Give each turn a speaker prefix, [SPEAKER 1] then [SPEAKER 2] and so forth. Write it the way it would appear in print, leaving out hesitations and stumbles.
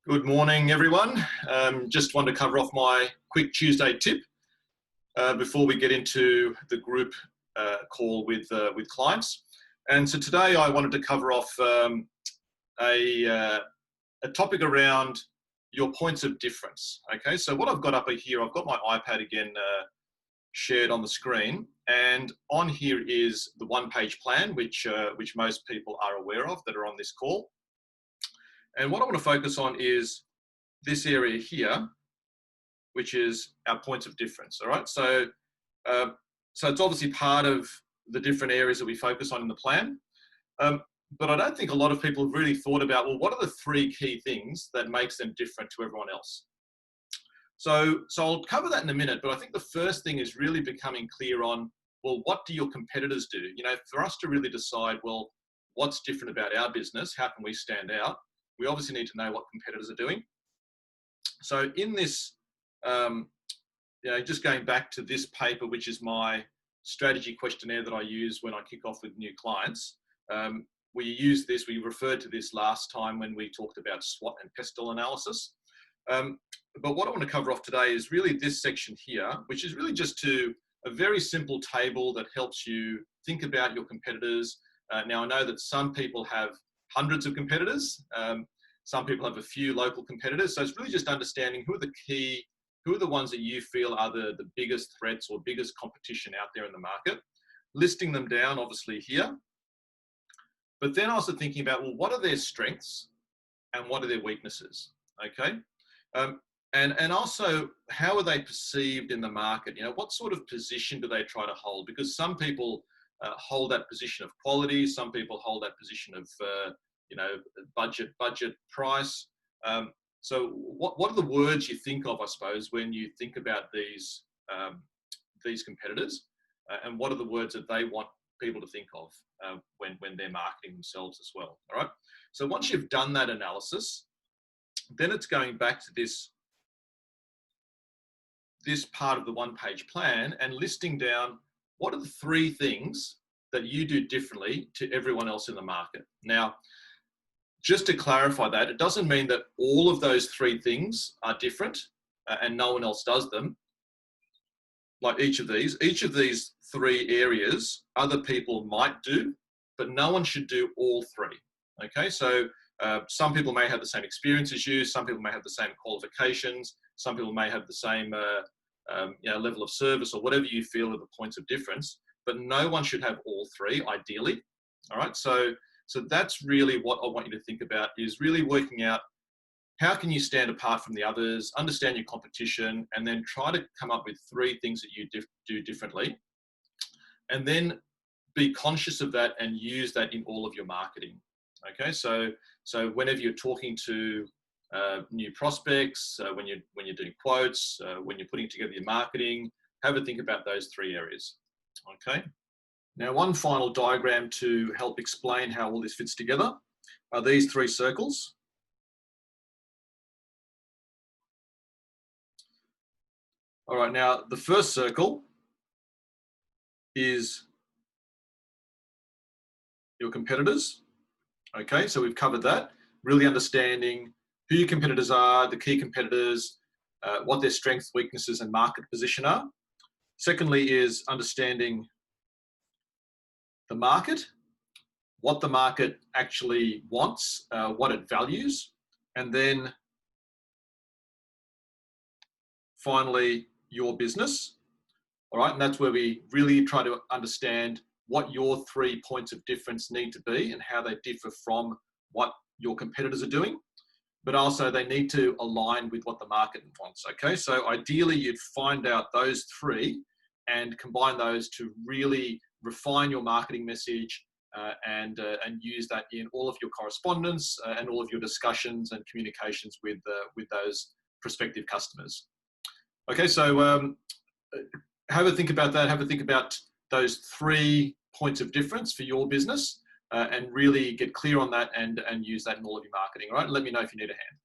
[SPEAKER 1] Good morning, everyone. Just want to cover off my quick Tuesday tip before we get into the group call with clients. And so today I wanted to cover off a topic around your points of difference. Okay, so what I've got up here, I've got my iPad again shared on the screen, and on here is the one-page plan, which most people are aware of that are on this call. And what I want to focus on is this area here, which is our points of difference. All right. So it's obviously part of the different areas that we focus on in the plan. But I don't think a lot of people have really thought about, well, what are the three key things that makes them different to everyone else? So I'll cover that in a minute, but I think the first thing is really becoming clear on, well, what do your competitors do? You know, for us to really decide, well, what's different about our business? How can we stand out? We obviously need to know what competitors are doing. So in this, just going back to this paper, which is my strategy questionnaire that I use when I kick off with new clients, we use this, we referred to this last time when we talked about SWOT and PESTEL analysis. But what I want to cover off today is really this section here, which is really just a very simple table that helps you think about your competitors. Now, I know that some people have hundreds of competitors. Some people have a few local competitors. So it's really just understanding who are the ones that you feel are the biggest threats or biggest competition out there in the market, listing them down obviously here. But then also thinking about, well, what are their strengths and what are their weaknesses? Okay. And also, how are they perceived in the market? You know, what sort of position do they try to hold? Because some people hold that position of quality. Some people hold that position of, budget price. So what are the words you think of, I suppose, when you think about these competitors, and what are the words that they want people to think of when they're marketing themselves as well? All right. So once you've done that analysis, then it's going back to this part of the one-page plan and listing down what are the three things that you do differently to everyone else in the market. Now, just to clarify that, it doesn't mean that all of those three things are different and no one else does them. Like each of these three areas, other people might do, but no one should do all three. Okay, so some people may have the same experience as you, some people may have the same qualifications, some people may have the same level of service or whatever you feel are the points of difference, but no one should have all three, ideally. All right, so that's really what I want you to think about, is really working out how can you stand apart from the others, understand your competition, and then try to come up with three things that you do differently. And then be conscious of that and use that in all of your marketing. Okay, so whenever you're talking to new prospects, when you're doing quotes, when you're putting together your marketing, have a think about those three areas. Okay. Now, one final diagram to help explain how all this fits together are these three circles. All right, now the first circle is your competitors. Okay, so we've covered that, really understanding who your competitors are, the key competitors, what their strengths, weaknesses, and market position are. Secondly is understanding the market, what the market actually wants, what it values, and then finally, your business. All right, and that's where we really try to understand what your 3 points of difference need to be and how they differ from what your competitors are doing, but also they need to align with what the market wants. Okay, so ideally you'd find out those three and combine those to really refine your marketing message and use that in all of your correspondence and all of your discussions and communications with those prospective customers. Okay, so have a think about that. Have a think about those 3 points of difference for your business and really get clear on that and use that in all of your marketing. All right, let me know if you need a hand.